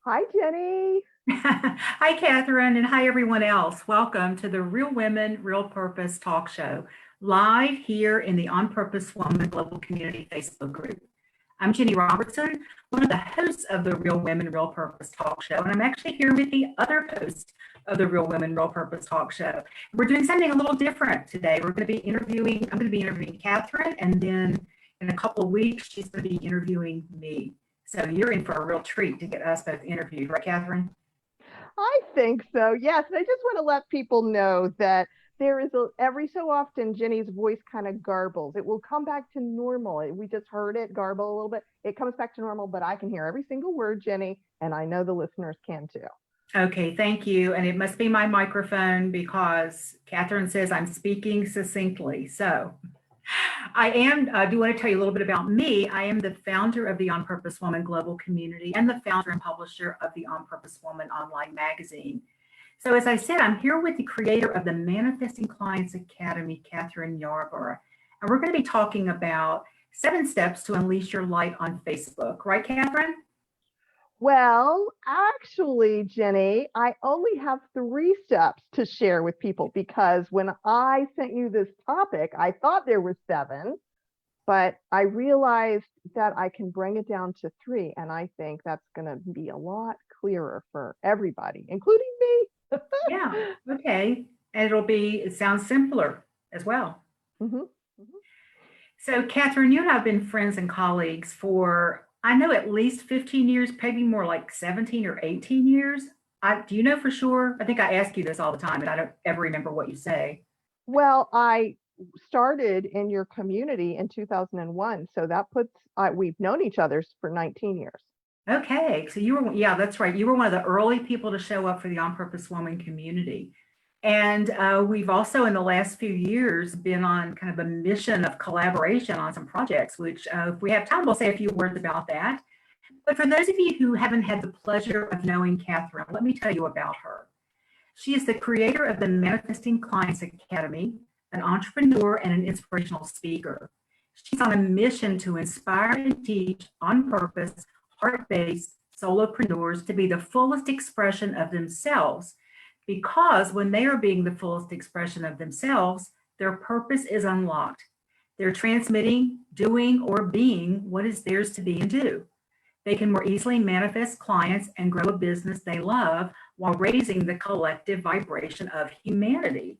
Hi, Jenny. Hi, Kathryn, and hi, everyone else. Welcome to the Real Women, Real Purpose talk show, live here in the On Purpose Woman Global Community Facebook group. I'm Jenny Robertson, one of the hosts of the Real Women, Real Purpose talk show, and I'm actually here with the other host of the Real Women, Real Purpose talk show. We're doing something a little different today. I'm going to be interviewing Kathryn, and then in a couple of weeks, she's going to be interviewing me. So you're in for a real treat to get us both interviewed, right, Kathryn? I think so. Yes. And I just want to let people know that every so often Jenny's voice kind of garbles. It will come back to normal. We just heard it garble a little bit. It comes back to normal, but I can hear every single word, Jenny, and I know the listeners can too. Okay, thank you. And it must be my microphone because Kathryn says I'm speaking succinctly. So I do want to tell you a little bit about me. I am the founder of the On Purpose Woman Global Community and the founder and publisher of the On Purpose Woman online magazine. So as I said, I'm here with the creator of the Manifesting Clients Academy, Kathryn Yarborough. And we're going to be talking about 7 steps to unleash your light on Facebook. Right, Kathryn? Well, actually, Jenny, I only have 3 steps to share with people because when I sent you this topic, I thought there were 7, but I realized that I can bring it down to 3. And I think that's going to be a lot clearer for everybody, including me. Yeah. Okay. And it sounds simpler as well. Mhm, mhm. So, Kathryn, you and I have been friends and colleagues for, I know, at least 15 years, maybe more like 17 or 18 years. Do you know for sure? I think I ask you this all the time, and I don't ever remember what you say. Well, I started in your community in 2001. So that we've known each other for 19 years. Okay, so yeah, that's right. You were one of the early people to show up for the On Purpose Woman community. And we've also, in the last few years, been on kind of a mission of collaboration on some projects, which, if we have time, we'll say a few words about that. But for those of you who haven't had the pleasure of knowing Kathryn, let me tell you about her. She is the creator of the Manifesting Clients Academy, an entrepreneur and an inspirational speaker. She's on a mission to inspire and teach on purpose, heart-based solopreneurs to be the fullest expression of themselves, because when they are being the fullest expression of themselves, their purpose is unlocked. They're transmitting, doing, or being what is theirs to be and do. They can more easily manifest clients and grow a business they love while raising the collective vibration of humanity.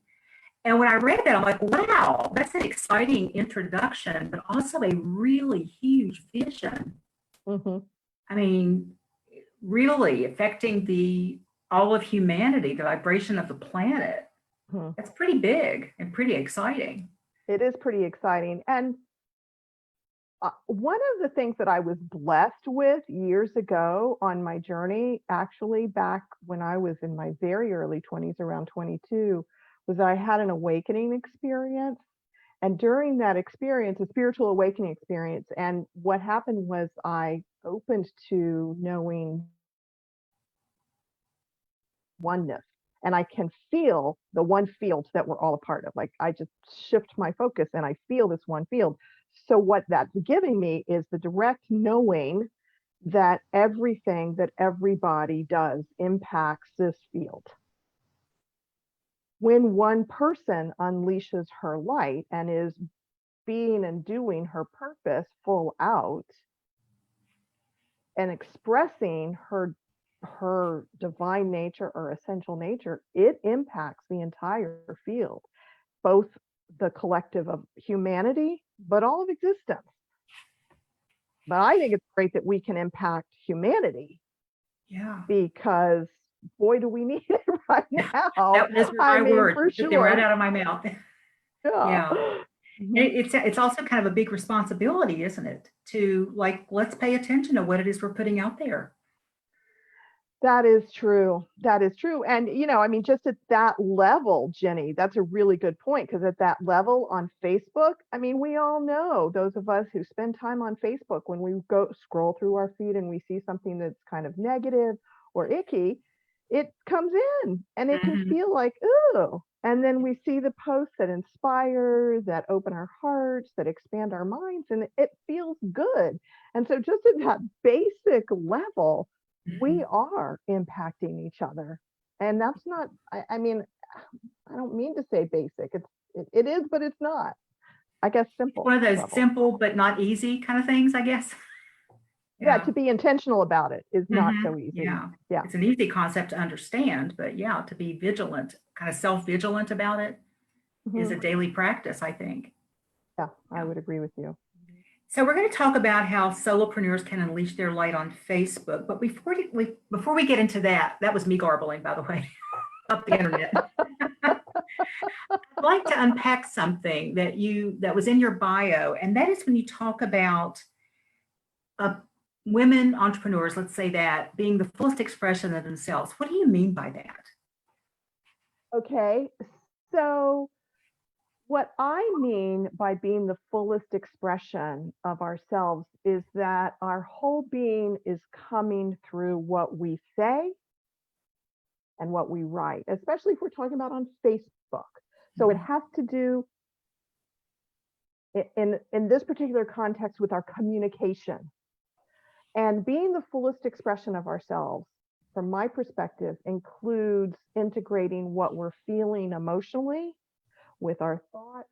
And when I read that, I'm like, wow, that's an exciting introduction, but also a really huge vision. Mhm. I mean, really affecting the all of humanity, the vibration of the planet. Mhm. That's pretty big and pretty exciting. It is pretty exciting. And one of the things that I was blessed with years ago on my journey, actually back when I was in my very early 20s, around 22, was I had an awakening experience. And during that experience, a spiritual awakening experience, and what happened was I opened to knowing oneness. And I can feel the one field that we're all a part of. Like I just shift my focus and I feel this one field. So, what that's giving me is the direct knowing that everything that everybody does impacts this field. When one person unleashes her light and is being and doing her purpose full out and expressing her divine nature or essential nature, it impacts the entire field, both the collective of humanity, but all of existence. But I think it's great that we can impact humanity Yeah. because boy, do we need it right now. Those were I my mean, words. for Took them right sure. out of my mouth. Yeah. Yeah. It's also kind of a big responsibility, isn't it? To like, let's pay attention to what it is we're putting out there. That is true. That is true. And, I mean, just at that level, Jenny, that's a really good point. Because at that level on Facebook, I mean, we all know those of us who spend time on Facebook, when we go scroll through our feed and we see something that's kind of negative or icky, it comes in and it can Mhm. feel like, ooh. And then we see the posts that inspire, that open our hearts, that expand our minds, and it feels good. And so, just at that basic level, we are impacting each other. And that's not, I mean, I don't mean to say basic. It is, but it's not. I guess simple. One of those level. simple but not easy kind of things, I guess. Yeah, to be intentional about it is not so easy. Yeah. Yeah. It's an easy concept to understand, but yeah, to be vigilant, kind of self-vigilant about it is a daily practice, I think. Yeah, I would agree with you. So we're going to talk about how solopreneurs can unleash their light on Facebook. But before we get into that, that was me garbling, by the way, up the internet. I'd like to unpack something that was in your bio, and that is when you talk about women entrepreneurs, let's say that, being the fullest expression of themselves. What do you mean by that? Okay, so what I mean by being the fullest expression of ourselves is that our whole being is coming through what we say and what we write, especially if we're talking about on Facebook. So it has to do in this particular context with our communication. And being the fullest expression of ourselves, from my perspective, includes integrating what we're feeling emotionally with our thoughts,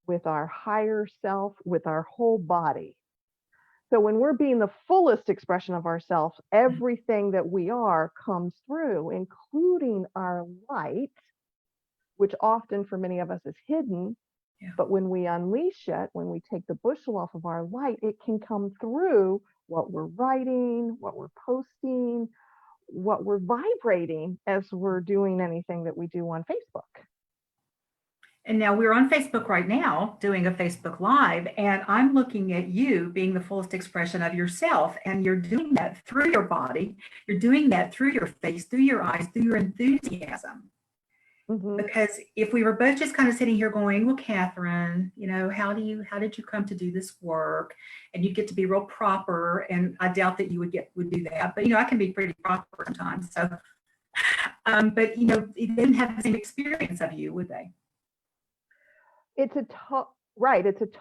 with our higher self, with our whole body. So when we're being the fullest expression of ourselves, everything that we are comes through, including our light, which often for many of us is hidden. Yeah. But when we unleash it, when we take the bushel off of our light, it can come through what we're writing, what we're posting, what we're vibrating as we're doing anything that we do on Facebook. And now we're on Facebook right now doing a Facebook Live, and I'm looking at you being the fullest expression of yourself. And you're doing that through your body. You're doing that through your face, through your eyes, through your enthusiasm. Because if we were both just kind of sitting here going, well, Kathryn, how did you come to do this work? And you get to be real proper. And I doubt that you would do that, but I can be pretty proper sometimes. So, but they didn't have the same experience of you, would they? It's a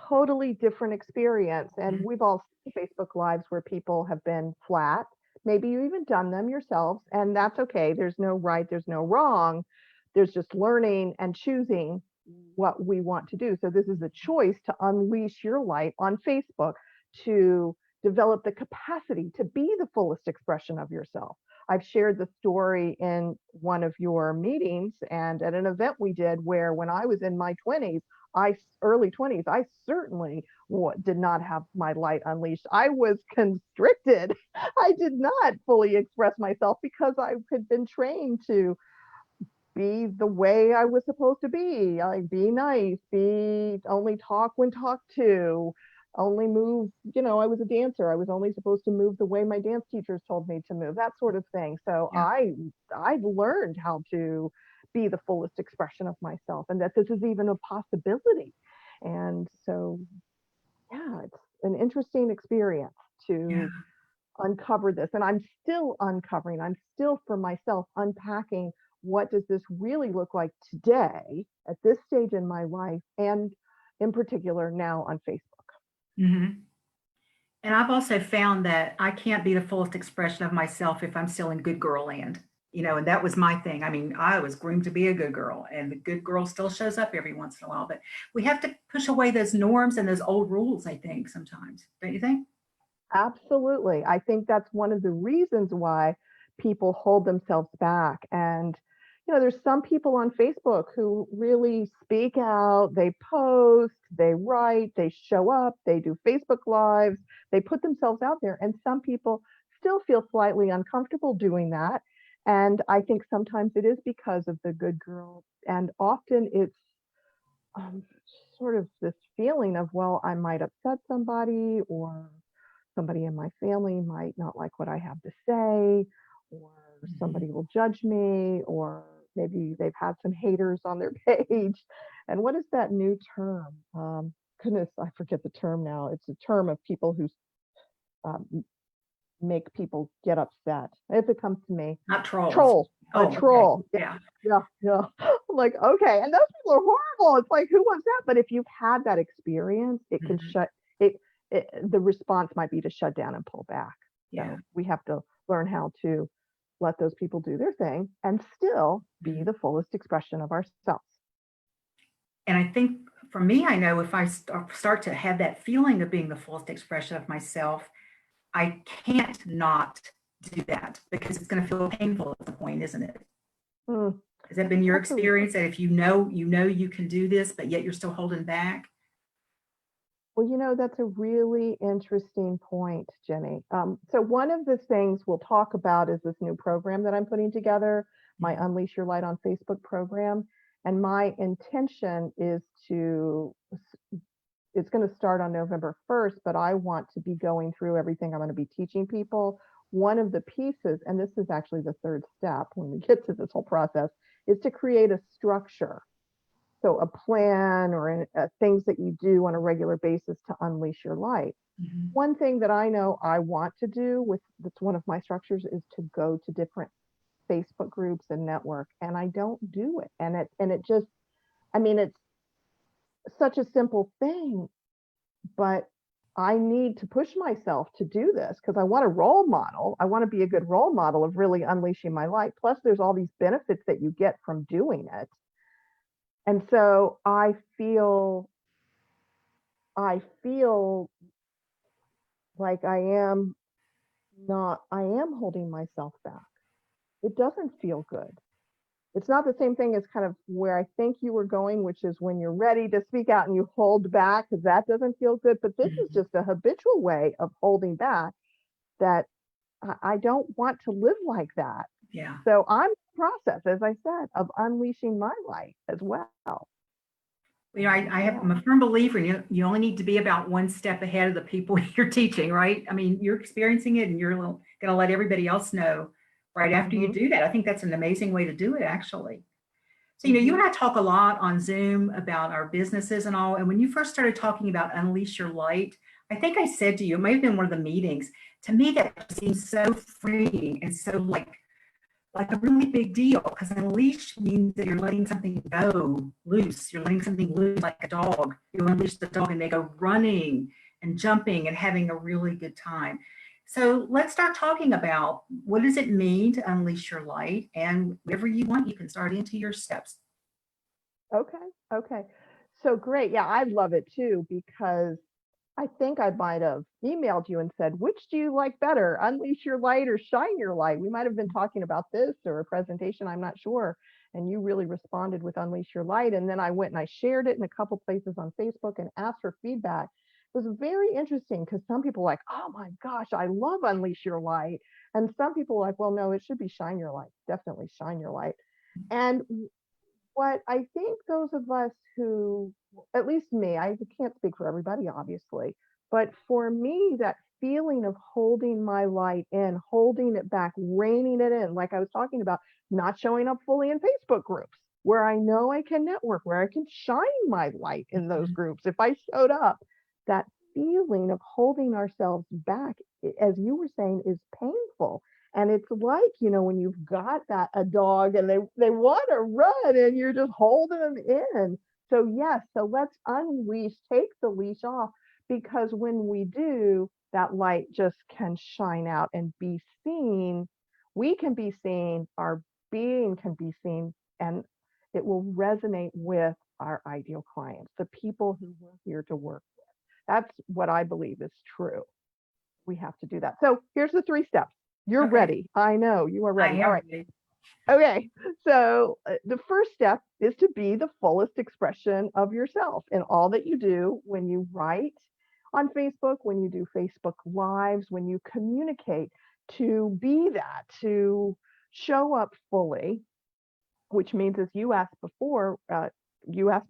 totally different experience. And we've all seen Facebook Lives where people have been flat. Maybe you even done them yourselves, and that's okay. There's no right, there's no wrong. There's just learning and choosing what we want to do. So this is a choice to unleash your light on Facebook, to develop the capacity to be the fullest expression of yourself. I've shared the story in one of your meetings and at an event we did where when I was in my early 20s, I certainly did not have my light unleashed. I was constricted. I did not fully express myself because I had been trained to be the way I was supposed to be. Like, be nice, only talk when talked to, only move. I was a dancer. I was only supposed to move the way my dance teachers told me to move, that sort of thing. So I've learned how to be the fullest expression of myself, and that this is even a possibility. And so, yeah, it's an interesting experience to uncover this. And I'm still uncovering, I'm still for myself unpacking, what does this really look like today at this stage in my life, and in particular now on Facebook. And I've also found that I can't be the fullest expression of myself if I'm still in good girl land, and that was my thing. I mean, I was groomed to be a good girl, and the good girl still shows up every once in a while, but we have to push away those norms and those old rules, I think, sometimes. Don't you think? Absolutely. I think that's one of the reasons why people hold themselves back. And there's some people on Facebook who really speak out, they post, they write, they show up, they do Facebook Lives, they put themselves out there. And some people still feel slightly uncomfortable doing that. And I think sometimes it is because of the good girl. And often it's sort of this feeling of, well, I might upset somebody, or somebody in my family might not like what I have to say, or somebody will judge me, or maybe they've had some haters on their page. And what is that new term? Goodness, I forget the term now. It's a term of people who make people get upset. If it comes to me. Not trolls. Troll. Oh, A troll. Okay. Yeah. I'm like, okay. And those people are horrible. It's like, who wants that? But if you've had that experience, it can the response might be to shut down and pull back. So we have to learn how to let those people do their thing and still be the fullest expression of ourselves. And I think for me, I know if I start to have that feeling of being the fullest expression of myself, I can't not do that because it's going to feel painful at the point, isn't it? Mm, Has that been your absolutely. experience that if you know you can do this, but yet you're still holding back? Well, that's a really interesting point, Jenny. So one of the things we'll talk about is this new program that I'm putting together, my Unleash Your Light on Facebook program. And my intention is it's going to start on November 1st, but I want to be going through everything I'm going to be teaching people. One of the pieces, and this is actually the third step when we get to this whole process, is to create a structure. So a plan or things that you do on a regular basis to unleash your light. Mm-hmm. One thing that I know I want to do that's one of my structures is to go to different Facebook groups and network, and I don't do it. And it just, I mean, it's such a simple thing, but I need to push myself to do this because I want a role model. I want to be a good role model of really unleashing my light. Plus, there's all these benefits that you get from doing it. And so I feel like I am holding myself back. It doesn't feel good. It's not the same thing as kind of where I think you were going, which is when you're ready to speak out and you hold back because that doesn't feel good. But this is just a habitual way of holding back that I don't want to live like that. Yeah. So I'm in the process, as I said, of unleashing my light as well. I'm a firm believer you only need to be about one step ahead of the people you're teaching, right? I mean, you're experiencing it and you're going to let everybody else know right after you do that. I think that's an amazing way to do it, actually. So, you and I talk a lot on Zoom about our businesses and all. And when you first started talking about Unleash Your Light, I think I said to you, it may have been one of the meetings, to me that seems so freeing and so like a really big deal, because unleash means that you're letting something go loose. You're letting something loose like a dog. You unleash the dog and they go running and jumping and having a really good time. So let's start talking about what does it mean to unleash your light, and whatever you want, you can start into your steps. Okay. So great. Yeah, I love it too, because I think I might have emailed you and said, which do you like better, unleash your light or shine your light? We might have been talking about this or a presentation, I'm not sure. And you really responded with unleash your light. And then I went and I shared it in a couple places on Facebook and asked for feedback. It was very interesting because some people were like, oh my gosh, I love unleash your light. And some people were like, well, no, it should be shine your light. Definitely shine your light. And what I think those of us who, at least me, I can't speak for everybody, obviously, but for me, that feeling of holding my light in, holding it back, reining it in, like I was talking about, not showing up fully in Facebook groups where I know I can network, where I can shine my light in those groups. If I showed up, that feeling of holding ourselves back, as you were saying, is painful. And it's like, when you've got a dog and they want to run and you're just holding them in. So yes, so let's take the leash off, because when we do, that light just can shine out and be seen. We can be seen, our being can be seen, and it will resonate with our ideal clients, the people who we're here to work with. That's what I believe is true. We have to do that. So here's the 3 steps. You're ready. I know you are ready. All right. Ready. Okay. So the first step is to be the fullest expression of yourself in all that you do, when you write on Facebook, when you do Facebook Lives, when you communicate, to be that, to show up fully, which means, as you asked me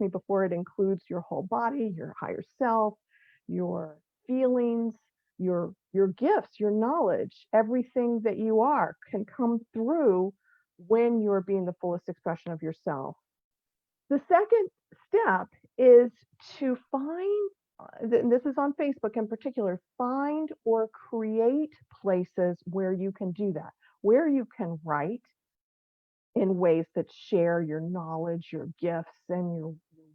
before, it includes your whole body, your higher self, your feelings, your gifts, your knowledge. Everything that you are can come through when you're being the fullest expression of yourself. The second step is to find, and this is on Facebook in particular, find or create places where you can do that, where you can write in ways that share your knowledge, your gifts, and your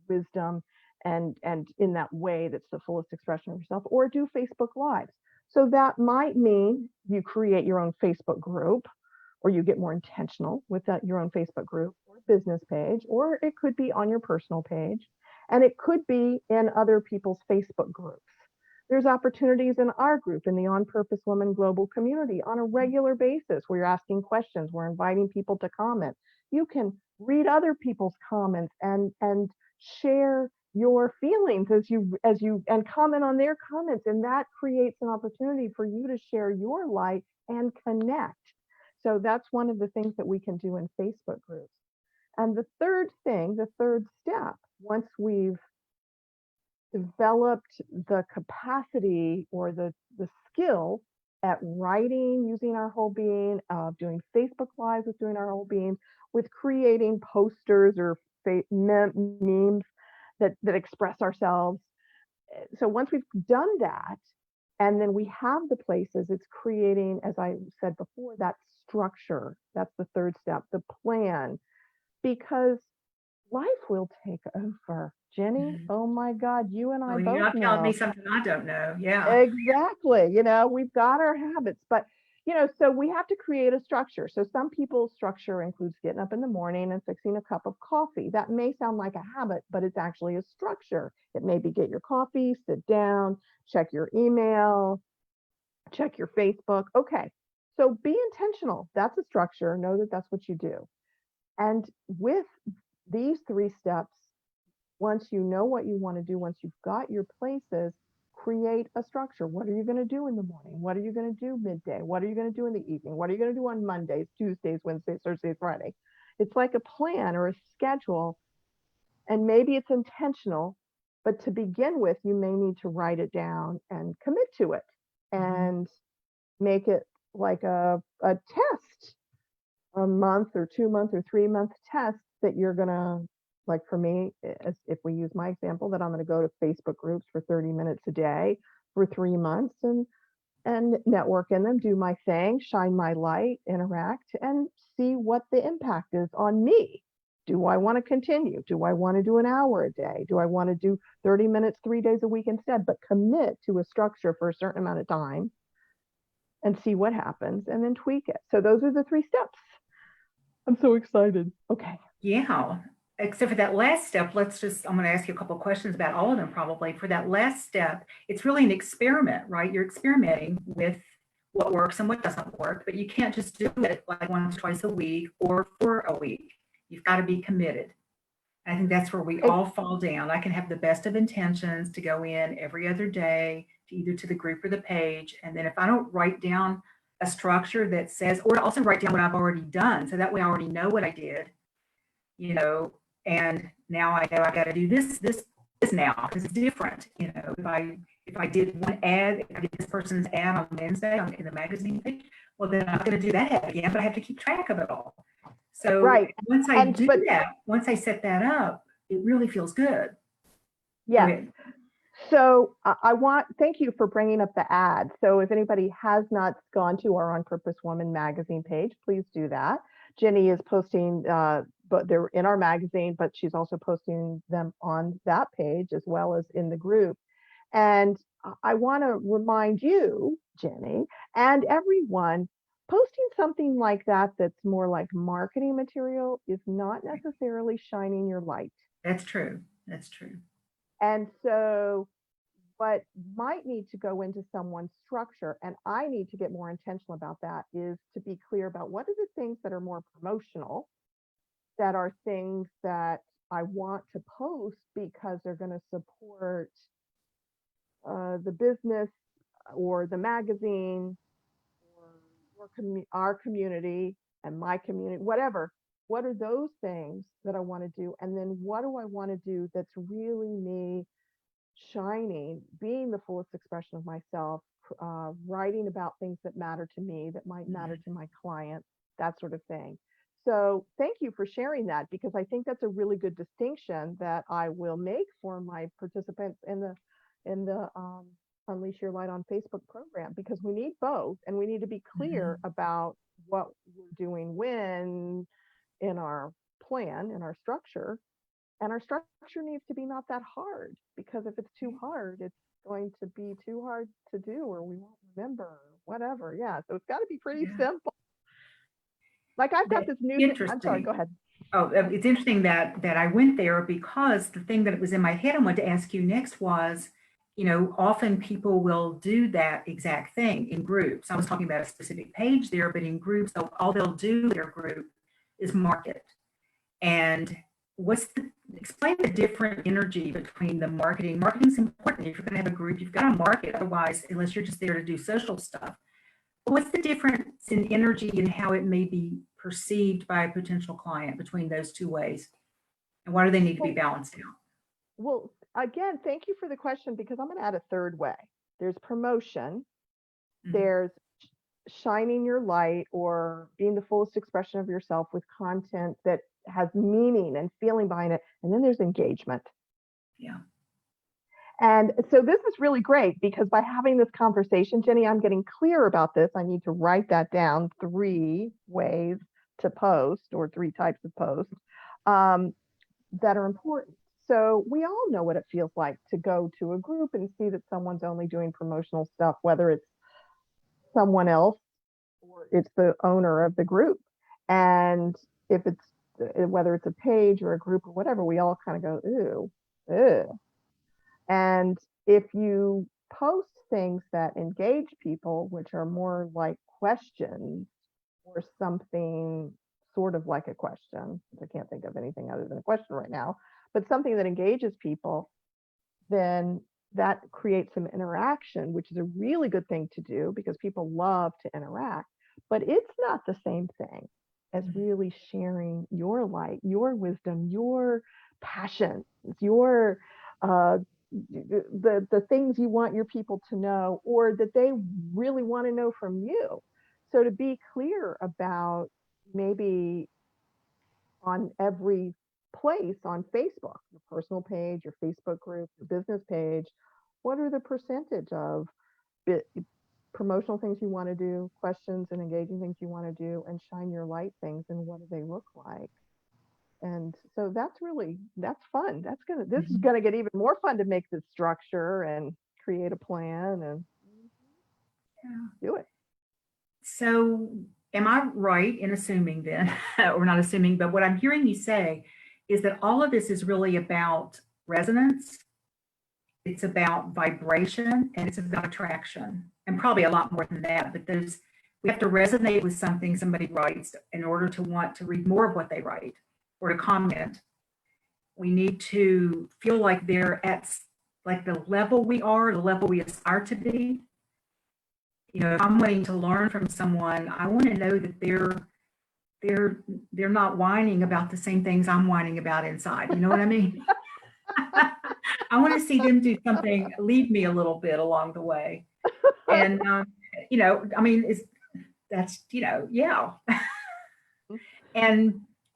wisdom, and in that way that's the fullest expression of yourself, or do Facebook Lives. So that might mean you create your own Facebook group, or you get more intentional with that, your own Facebook group or business page, or it could be on your personal page, and it could be in other people's Facebook groups. There's opportunities in our group, in the On Purpose Women Global community, on a regular basis where you're asking questions, we're inviting people to comment. You can read other people's comments and share your feelings as you and comment on their comments, and that creates an opportunity for you to share your light and connect. So that's one of the things that we can do in Facebook groups. And the third thing, the third step, once we've developed the capacity or the skill at writing using our whole being, doing Facebook Lives with doing our whole being, with creating posters or memes that express ourselves. So once we've done that, and then we have the places, it's creating, as I said before, that structure. That's the third step, the plan, because life will take over. Jenny, oh my God, you and I Oh, you're both not telling me know. something I don't know. Yeah. Exactly. We've got our habits, but so we have to create a structure. So some people's structure includes getting up in the morning and fixing a cup of coffee. That may sound like a habit, but it's actually a structure. It may be get your coffee, sit down, check your email, check your Facebook. Okay. So be intentional. That's a structure. Know that that's what you do. And with these three steps, once you know what you want to do, once you've got your places, create a structure. What are you going to do in the morning? What are you going to do midday? What are you going to do in the evening? What are you going to do on Mondays, Tuesdays, Wednesdays, Thursdays, Friday? It's like a plan or a schedule, and maybe it's intentional, but to begin with, you may need to write it down and commit to it and make it like a test, a month or 2 month or 3 month test that you're going to, like for me, if we use my example, that I'm going to go to Facebook groups for 30 minutes a day for 3 months and network in them, do my thing, shine my light, interact, and see what the impact is on me. Do I want to continue? Do I want to do an hour a day? Do I want to do 30 minutes 3 days a week instead? But commit to a structure for a certain amount of time and see what happens and then tweak it. So those are the three steps. I'm so excited. Okay. Yeah. Except for that last step, I'm going to ask you a couple of questions about all of them probably. For that last step, it's really an experiment, right? You're experimenting with what works and what doesn't work, but you can't just do it like once, twice a week or for a week. You've got to be committed. I think that's where we all fall down. I can have the best of intentions to go in every other day, to either to the group or the page. And then if I don't write down a structure that says, or also write down what I've already done, so that way I already know what I did, and now I know I got to do this now because it's different. If I did one ad, if I did this person's ad on Wednesday in the magazine page, well, then I'm going to do that ad again, but I have to keep track of it all. So right. once I once I set that up, it really feels good. Yeah. So thank you for bringing up the ad. So if anybody has not gone to our On Purpose Woman magazine page, please do that. Jenny is posting, but they're in our magazine, but she's also posting them on that page as well as in the group. And I want to remind you, Jenny, and everyone, posting something like that that's more like marketing material is not necessarily shining your light. That's true. That's true. And so what might need to go into someone's structure, and I need to get more intentional about that, is to be clear about what are the things that are more promotional, that are things that I want to post because they're going to support the business or the magazine or our community and my community, whatever. What are those things that I want to do? And then what do I want to do that's really me shining, being the fullest expression of myself, writing about things that matter to me, that might matter to my clients, that sort of thing. So thank you for sharing that, because I think that's a really good distinction that I will make for my participants in the Unleash Your Light on Facebook program, because we need both, and we need to be clear about what we're doing when in our plan, in our structure. And our structure needs to be not that hard, because if it's too hard, it's going to be too hard to do, or we won't remember, or whatever. Yeah. So it's got to be pretty Yeah. simple. Like I've got That's this new, I'm sorry, go interesting. ahead. Oh, it's interesting that I went there, because the thing that was in my head I wanted to ask you next was, often people will do that exact thing in groups. I was talking about a specific page there, but in groups, all they'll do in their group is market. And explain the different energy between the marketing. Marketing's important. If you're going to have a group, you've got to market. Otherwise, unless you're just there to do social stuff. What's the difference in energy and how it may be perceived by a potential client between those two ways? And why do they need to be balanced out? Well, again, thank you for the question, because I'm going to add a third way. There's promotion, there's shining your light or being the fullest expression of yourself with content that has meaning and feeling behind it. And then there's engagement. Yeah. And so this is really great, because by having this conversation, Jenny, I'm getting clear about this. I need to write that down, 3 ways to post, or 3 types of posts that are important. So we all know what it feels like to go to a group and see that someone's only doing promotional stuff, whether it's someone else or it's the owner of the group. And if it's whether it's a page or a group or whatever, we all kind of go, ooh, ew. And if you post things that engage people, which are more like questions or something sort of like a question, I can't think of anything other than a question right now, but something that engages people, then that creates some interaction, which is a really good thing to do, because people love to interact. But it's not the same thing as really sharing your light, your wisdom, your passions, your the things you want your people to know, or that they really want to know from you. So to be clear about, maybe on every place on Facebook, your personal page, your Facebook group, your business page, what are the percentage of promotional things you want to do, questions and engaging things you want to do, and shine your light things, and what do they look like? And so that's fun. This is gonna get even more fun to make this structure and create a plan and do it. So am I right in assuming then, or not assuming, but what I'm hearing you say is that all of this is really about resonance, it's about vibration, and it's about attraction, and probably a lot more than that. But we have to resonate with something somebody writes in order to want to read more of what they write or to comment. We need to feel like they're at like the level we are, the level we aspire to be. If I'm wanting to learn from someone, I want to know that they're not whining about the same things I'm whining about inside. You know what I mean? I want to see them do something, lead me a little bit along the way. And I mean, yeah.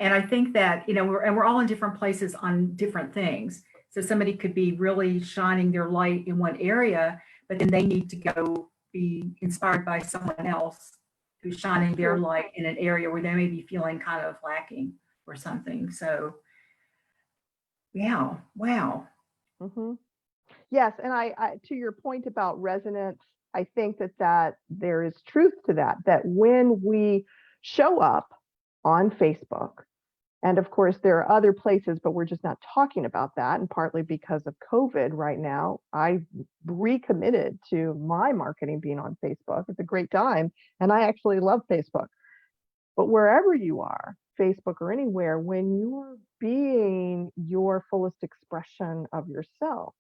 And I think that, we're all in different places on different things. So somebody could be really shining their light in one area, but then they need to go be inspired by someone else who's shining their light in an area where they may be feeling kind of lacking or something. So, yeah, wow. Mm-hmm. Yes, and I to your point about resonance, I think that there is truth to that. That when we show up on Facebook, and of course, there are other places, but we're just not talking about that. And partly because of COVID right now, I recommitted to my marketing being on Facebook. It's a great time. And I actually love Facebook. But wherever you are, Facebook or anywhere, when you're being your fullest expression of yourself,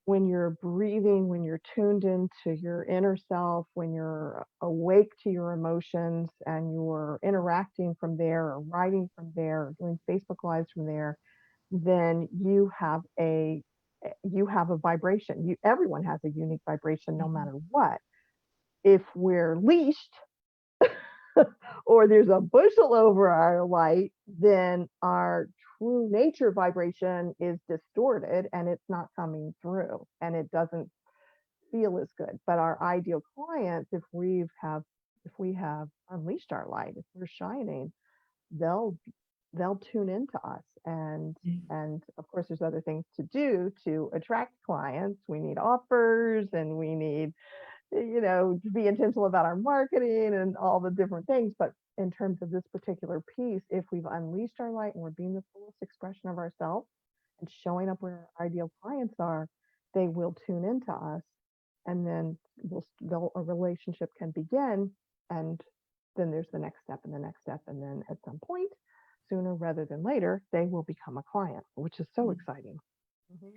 when you're breathing, when you're tuned into your inner self, when you're awake to your emotions and you're interacting from there or writing from there or doing Facebook lives from there, then you have a vibration. Everyone has a unique vibration no matter what. If we're leashed or there's a bushel over our light, then our true nature vibration is distorted and it's not coming through and it doesn't feel as good. But our ideal clients, if we have unleashed our light, if we're shining, they'll they'll tune into us. Mhm. And of course, there's other things to do to attract clients. We need offers, and we need, to be intentional about our marketing and all the different things. But in terms of this particular piece, if we've unleashed our light and we're being the fullest expression of ourselves and showing up where our ideal clients are, they will tune into us, and then a relationship can begin. And then there's the next step and the next step. And then at some point, sooner rather than later, they will become a client, which is so exciting. Mhm.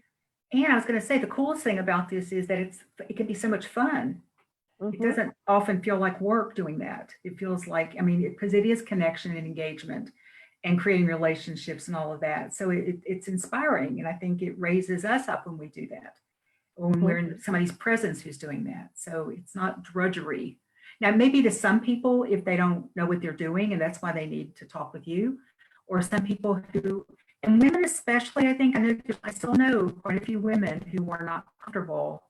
And I was going to say the coolest thing about this is that it can be so much fun. It Mhm. doesn't often feel like work doing that. It feels like, I mean, because it is connection and engagement and creating relationships and all of that. So it's inspiring. And I think it raises us up when we do that, or when we're Mhm. in somebody's presence who's doing that. So it's not drudgery. Now, maybe to some people, if they don't know what they're doing, and that's why they need to talk with you, or some people who, and women especially, I still know quite a few women who are not comfortable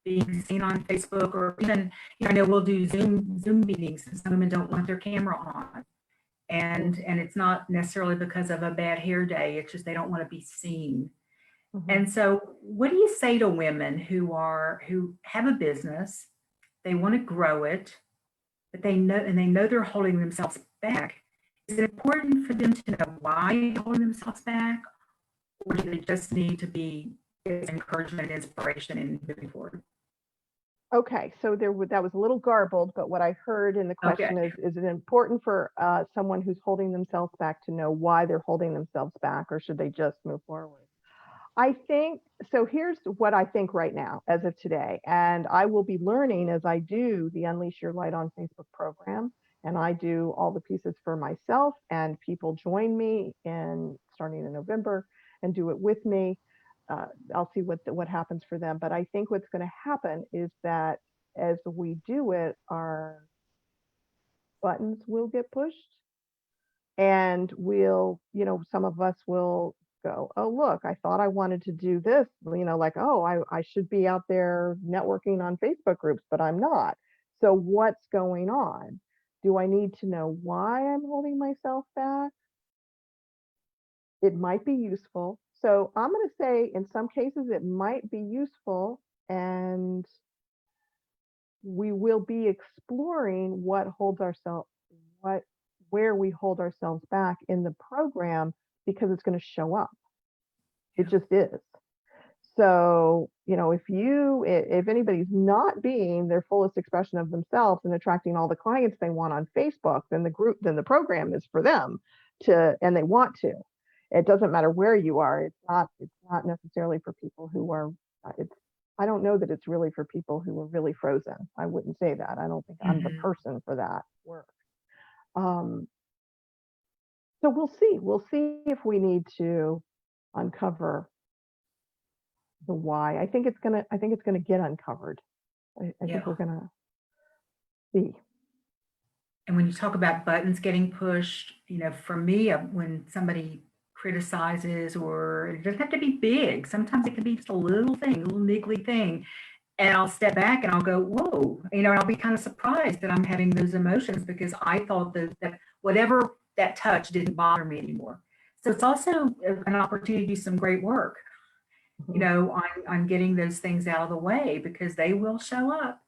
being seen on Facebook, or even, I know we'll do Zoom meetings, and some women don't want their camera on. And it's not necessarily because of a bad hair day, it's just they don't want to be seen. Mhm. And so what do you say to women who have a business, they want to grow it, but they know they're holding themselves back? Is it important for them to know why they're holding themselves back, or do they just need to be encouragement, inspiration, and moving forward? Okay, so that was a little garbled, but what I heard in the Okay. question is it important for someone who's holding themselves back to know why they're holding themselves back, or should they just move forward? I think so. Here's what I think right now, as of today, and I will be learning as I do the Unleash Your Light on Facebook program, and I do all the pieces for myself, and people join me in starting in November and do it with me. I'll see what happens for them, but I think what's going to happen is that as we do it, our buttons will get pushed, and some of us will go, oh, look, I thought I wanted to do this, like, oh, I should be out there networking on Facebook groups, but I'm not. So what's going on? Do I need to know why I'm holding myself back? It might be useful. So I'm going to say in some cases it might be useful, and we will be exploring what where we hold ourselves back in the program, because it's going to show up. It Yeah. just is. So, if anybody's not being their fullest expression of themselves and attracting all the clients they want on Facebook, then the program is for them and they want to. It doesn't matter where you are. It's not necessarily for people who are, it's, I don't know that it's really for people who are really frozen. I wouldn't say that. I don't think I'm the Mhm. person for that work. Um, so we'll see. We'll see if we need to uncover the why. I think it's gonna get uncovered. I think Yeah. we're gonna see. And when you talk about buttons getting pushed, for me, when somebody criticizes, or it doesn't have to be big, sometimes it can be just a little thing, a little niggly thing. And I'll step back and I'll go, whoa, and I'll be kind of surprised that I'm having those emotions, because I thought that whatever that touch didn't bother me anymore. So it's also an opportunity to do some great work, Mhm, on getting those things out of the way, because they will show up,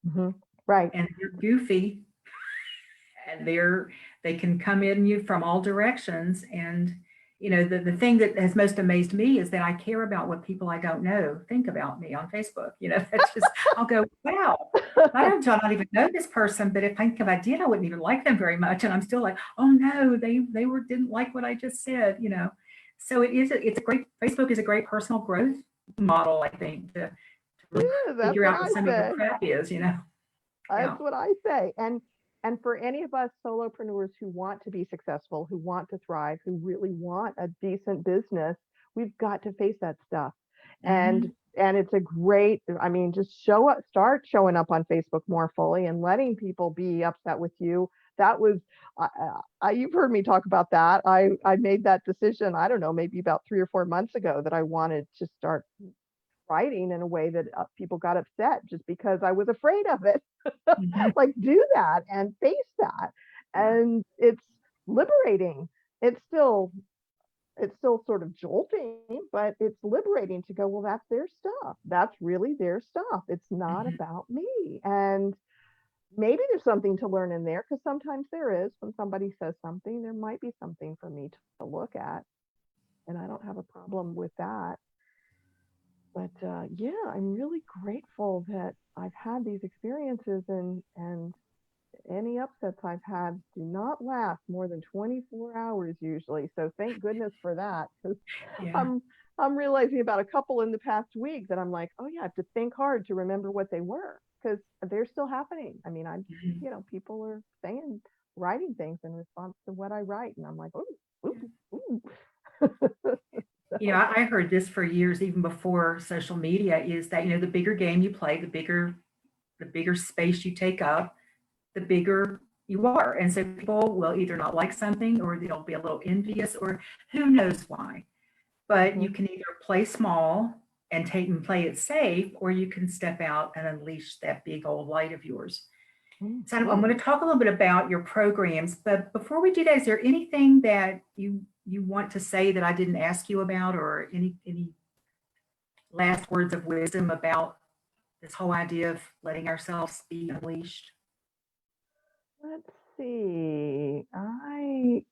mhm. Right. and they're goofy, and they can come in you from all directions. And the thing that has most amazed me is that I care about what people I don't know think about me on Facebook. That's just, I'll go, wow, I don't even know this person, but if I did, I wouldn't even like them very much, and I'm still like, oh no, they didn't like what I just said. So it's a great, Facebook is a great personal growth model, I think, to It really is, that's figure what out what I some of your say. crap is. That's Yeah. what I say. And for any of us solopreneurs who want to be successful, who want to thrive, who really want a decent business, we've got to face that stuff. And Mhm. and it's a great, I mean, just show up, start showing up on Facebook more fully and letting people be upset with you. That was, you've heard me talk about that. I made that decision, I don't know, maybe about 3 or 4 months ago, that I wanted to start writing in a way that people got upset, just because I was afraid of it. Mhm. Like, do that and face that. Yeah. And it's liberating. it's still sort of jolting, but it's liberating to go, well, that's their stuff. That's really their stuff. It's not Mhm. about me. And maybe there's something to learn in there, because sometimes there is. When somebody says something, there might be something for me to look at, and I don't have a problem with that. But yeah, I'm really grateful that I've had these experiences, and any upsets I've had do not last more than 24 hours usually. So thank goodness for that, because Yeah. I'm I'm realizing about a couple in the past week that I'm like, oh yeah, I have to think hard to remember what they were, because they're still happening. I mean, Mhm. people are saying, writing things in response to what I write, and I'm like, ooh, Yeah. ooh, ooh. So, I heard this for years, even before social media, is that, the bigger game you play, the bigger space you take up, the bigger you are. And so people will either not like something, or they'll be a little envious, or who knows why. But you mhm, can either play small and take and play it safe, or you can step out and unleash that big old light of yours. So I'm mhm. going to talk a little bit about your programs, but before we do that, is there anything that you want to say that I didn't ask you about, or any last words of wisdom about this whole idea of letting ourselves be unleashed? Let's see. I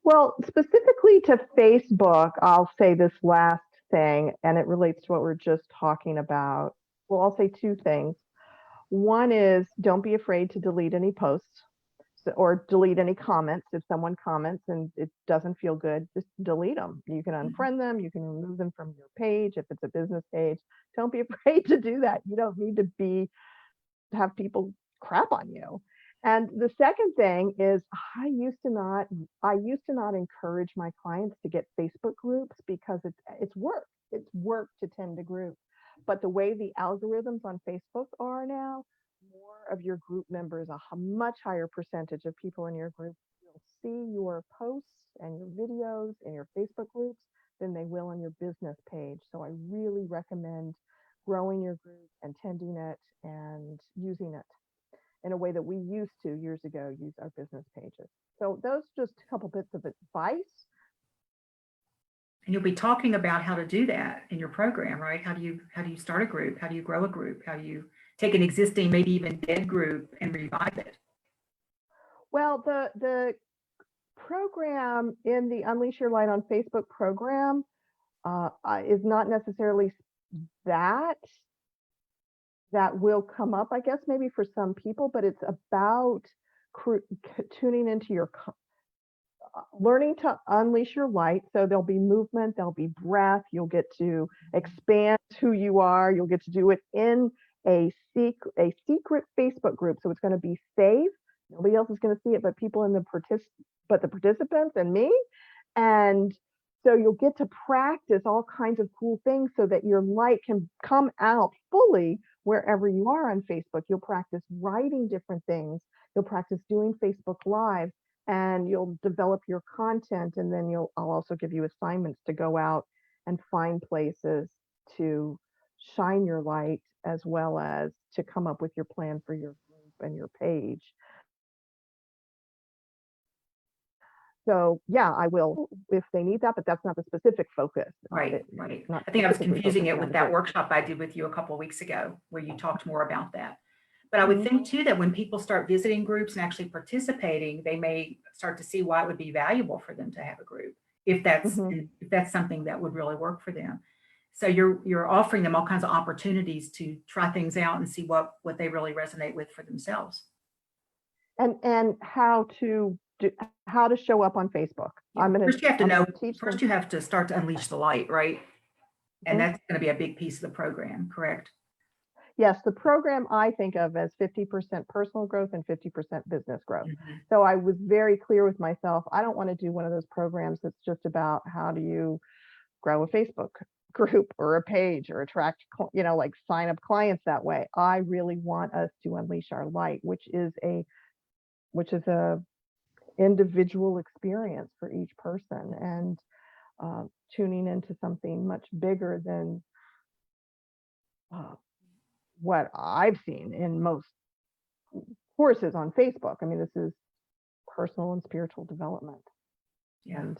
well, specifically to Facebook, I'll say this last thing, and it relates to what we're just talking about. Well, I'll say two things. One is, don't be afraid to delete any posts, or delete any comments. If someone comments and it doesn't feel good, just delete them. You can Mhm. unfriend them, you can remove them from your page if it's a business page. Don't be afraid to do that. You don't need to have people crap on you. And the second thing is, I used to not encourage my clients to get Facebook groups, because it's work. It's work to tend to groups. But the way the algorithms on Facebook are now, more of your group members, much higher percentage of people in your group will see your posts and your videos in your Facebook groups than they will on your business page. So I really recommend growing your group and tending it and using it in a way that we used to years ago use our business pages. So those just a couple bits of advice. And you'll be talking about how to do that in your program, right? How do you start a group? How do you grow a group? How do you take an existing, maybe even dead group, and revive it? Well, the program in the Unleash Your Light on Facebook program is not necessarily that that will come up, I guess, maybe for some people, but it's about tuning into your learning to unleash your light. So there'll be movement, there'll be breath, you'll get to expand who you are, you'll get to do it in a secret Facebook group. So it's going to be safe. Nobody else is going to see it but people in the participants and me. And so you'll get to practice all kinds of cool things so that your light can come out fully wherever you are on Facebook. You'll practice writing different things. You'll practice doing Facebook Live, and you'll develop your content. And then I'll also give you assignments to go out and find places to shine your light, as well as to come up with your plan for your group and your page. So yeah, I will if they need that, but that's not the specific focus. Right, right. Not I think I was specifically confusing focusing it on with the that group. workshop I did with you a couple of weeks ago, where you talked more about that. But I would Mhm, think too that when people start visiting groups and actually participating, they may start to see why it would be valuable for them to have a group, if that's mhm. if that's something that would really work for them. So you're offering them all kinds of opportunities to try things out and see what they really resonate with for themselves. And how to show up on Facebook. Yeah. First you have to I'm know, gonna teach first them. you have to start to unleash the light, right? And Mhm. that's going to be a big piece of the program, correct? Yes, the program I think of as 50% personal growth and 50% business growth. Mhm. So I was very clear with myself. I don't want to do one of those programs that's just about how do you grow a Facebook group or a page or attract, like sign up clients that way. I really want us to unleash our light, which is a individual experience for each person, and tuning into something much bigger than uh, what I've seen in most courses on Facebook. I mean, this is personal and spiritual development. Yeah.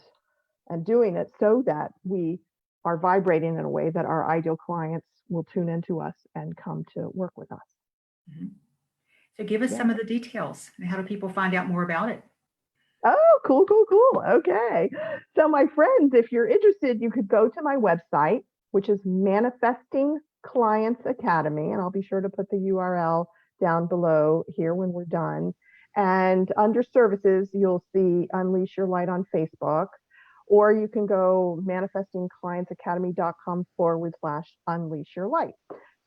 And doing it so that we are vibrating in a way that our ideal clients will tune into us and come to work with us. Mhm. So give us Yeah. some of the details. And how do people find out more about it? Oh, cool, cool, cool. Okay. So, my friends, if you're interested, you could go to my website, which is Manifesting Clients Academy, and I'll be sure to put the URL down below here when we're done. And under services, you'll see Unleash Your Light on Facebook, or you can go manifestingclientsacademy.com/unleash your light.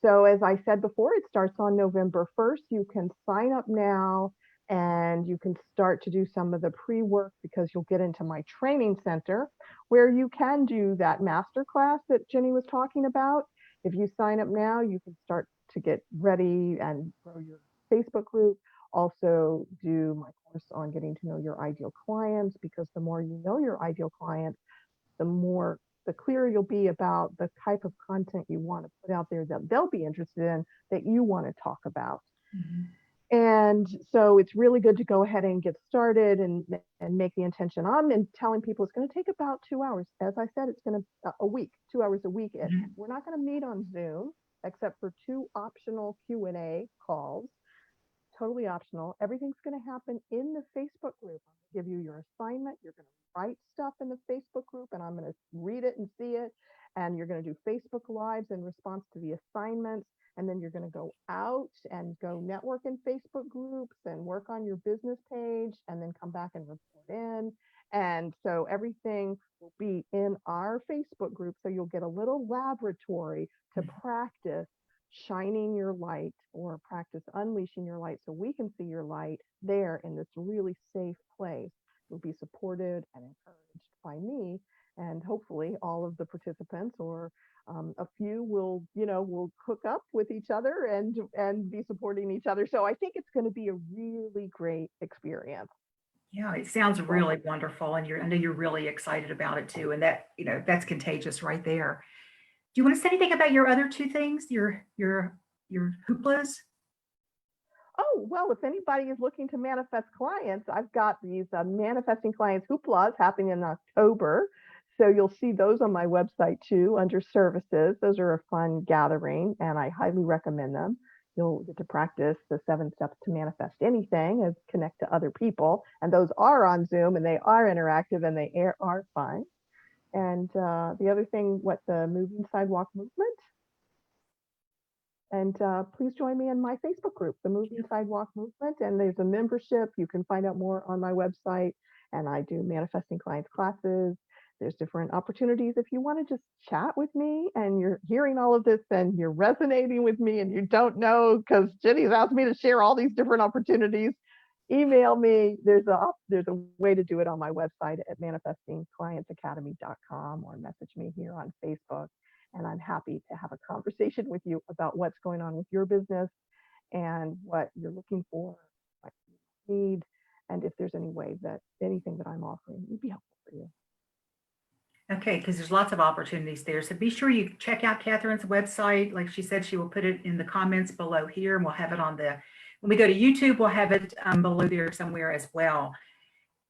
So, as I said before, it starts on November 1st. You can sign up now and you can start to do some of the pre-work because you'll get into my training center where you can do that master class that Jenny was talking about. If you sign up now, you can start to get ready and grow your Facebook group. Also do my course on getting to know your ideal clients, because the more you know your ideal clients, the clearer you'll be about the type of content you want to put out there that they'll be interested in, that you want to talk about. Mhm. And so it's really good to go ahead and get started and make the intention. I'm telling people it's going to take about 2 hours. As I said, it's going to a week, 2 hours a week. Mhm. We're not going to meet on Zoom except for 2 optional Q&A calls. Totally optional. Everything's going to happen in the Facebook group. I'll give you your assignment. You're going to write stuff in the Facebook group, and I'm going to read it and see it. And you're going to do Facebook Lives in response to the assignments. And then you're going to go out and go network in Facebook groups and work on your business page, and then come back and report in. And so everything will be in our Facebook group. So you'll get a little laboratory to practice shining your light, or practice unleashing your light, so we can see your light there in this really safe place. You'll be supported and encouraged by me, and hopefully all of the participants, or a few will hook up with each other and be supporting each other. So I think it's going to be a really great experience. Yeah, it sounds really wonderful, and I know you're really excited about it too, and that that's contagious right there. Do you want to say anything about your other two things, your hooplas? Oh, well, if anybody is looking to manifest clients, I've got these manifesting clients hooplas happening in October. So you'll see those on my website too, under services. Those are a fun gathering, and I highly recommend them. You'll get to practice the 7 steps to manifest anything and connect to other people. And those are on Zoom, and they are interactive, and they are fun. And the other thing, the Moving Sidewalk Movement. And please join me in my Facebook group, the Moving Sidewalk Movement. And there's a membership. You can find out more on my website. And I do manifesting clients classes. There's different opportunities. If you want to just chat with me and you're hearing all of this and you're resonating with me and you don't know, because Jenny's asked me to share all these different opportunities, email me. There's a way to do it on my website at manifestingclientsacademy.com, or message me here on Facebook. And I'm happy to have a conversation with you about what's going on with your business and what you're looking for, what you need, and if there's anything that I'm offering would be helpful for you. Okay, because there's lots of opportunities there. So be sure you check out Kathryn's website. Like she said, she will put it in the comments below here, and we'll have it when we go to YouTube, we'll have it below there somewhere as well.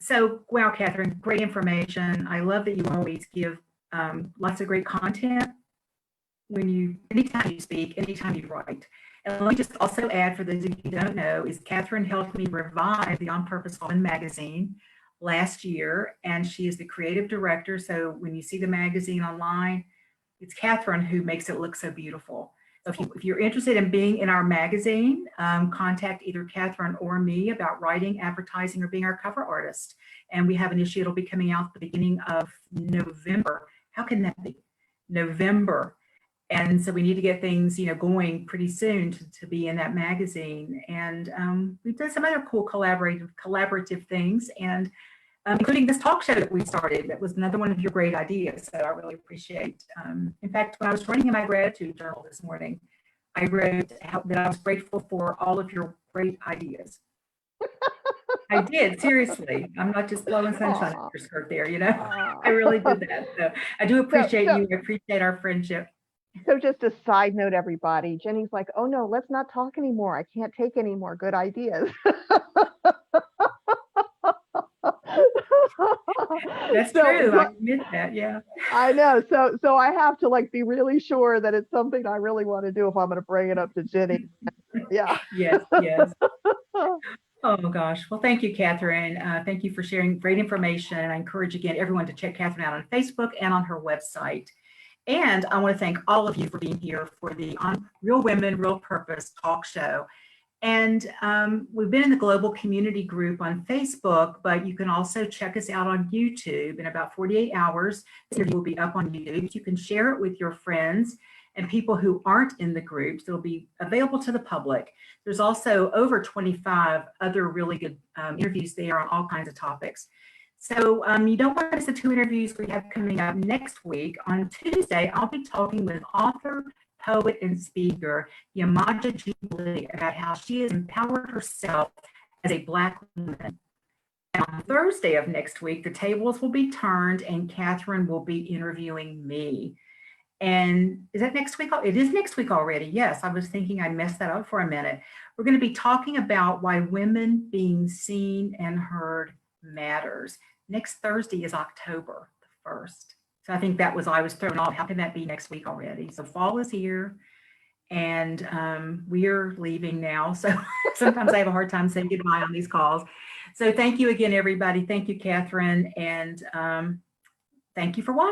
So, wow, Kathryn, great information. I love that you always give lots of great content anytime you speak, anytime you write. And let me just also add, for those of you who don't know, is Kathryn helped me revive the On Purpose Woman magazine last year, and she is the creative director. So when you see the magazine online, it's Kathryn who makes it look so beautiful. So if you're interested in being in our magazine, contact either Kathryn or me about writing, advertising, or being our cover artist. And we have an issue. It'll be coming out at the beginning of November. How can that be? November. And so we need to get things, going pretty soon to be in that magazine. And we've done some other cool collaborative things, and including this talk show that we started. That was another one of your great ideas that I really appreciate. In fact, when I was writing in my gratitude journal this morning, I wrote that I was grateful for all of your great ideas. I did, seriously. I'm not just blowing sunshine up your skirt there, I really did that. So I do appreciate you. I appreciate our friendship. So just a side note, everybody, Jenny's like, oh no, let's not talk anymore. I can't take any more good ideas. That's true. I admit that. Yeah. I know. So I have to like be really sure that it's something I really want to do if I'm going to bring it up to Jenny. Yeah. Yes, yes. Oh gosh. Well, thank you, Kathryn. Thank you for sharing great information. I encourage again everyone to check Kathryn out on Facebook and on her website. And I want to thank all of you for being here for the On Real Women, Real Purpose talk show. And we've been in the global community group on Facebook, but you can also check us out on YouTube. In about 48 hours, this interview will be up on YouTube. You can share it with your friends and people who aren't in the groups. It'll be available to the public. There's also over 25 other really good interviews there on all kinds of topics. So you don't want to miss the 2 interviews we have coming up next week. On Tuesday, I'll be talking with author, poet, and speaker Yamaja Jubilee about how she has empowered herself as a Black woman. And on Thursday of next week, the tables will be turned and Kathryn will be interviewing me. And is that next week? It is next week already. Yes, I was thinking I messed that up for a minute. We're going to be talking about why women being seen and heard matters. Next Thursday is October the 1st. So I think that was, I was thrown off. How can that be next week already? So fall is here and we're leaving now. So sometimes I have a hard time saying goodbye on these calls. So thank you again, everybody. Thank you, Kathryn. And thank you for watching.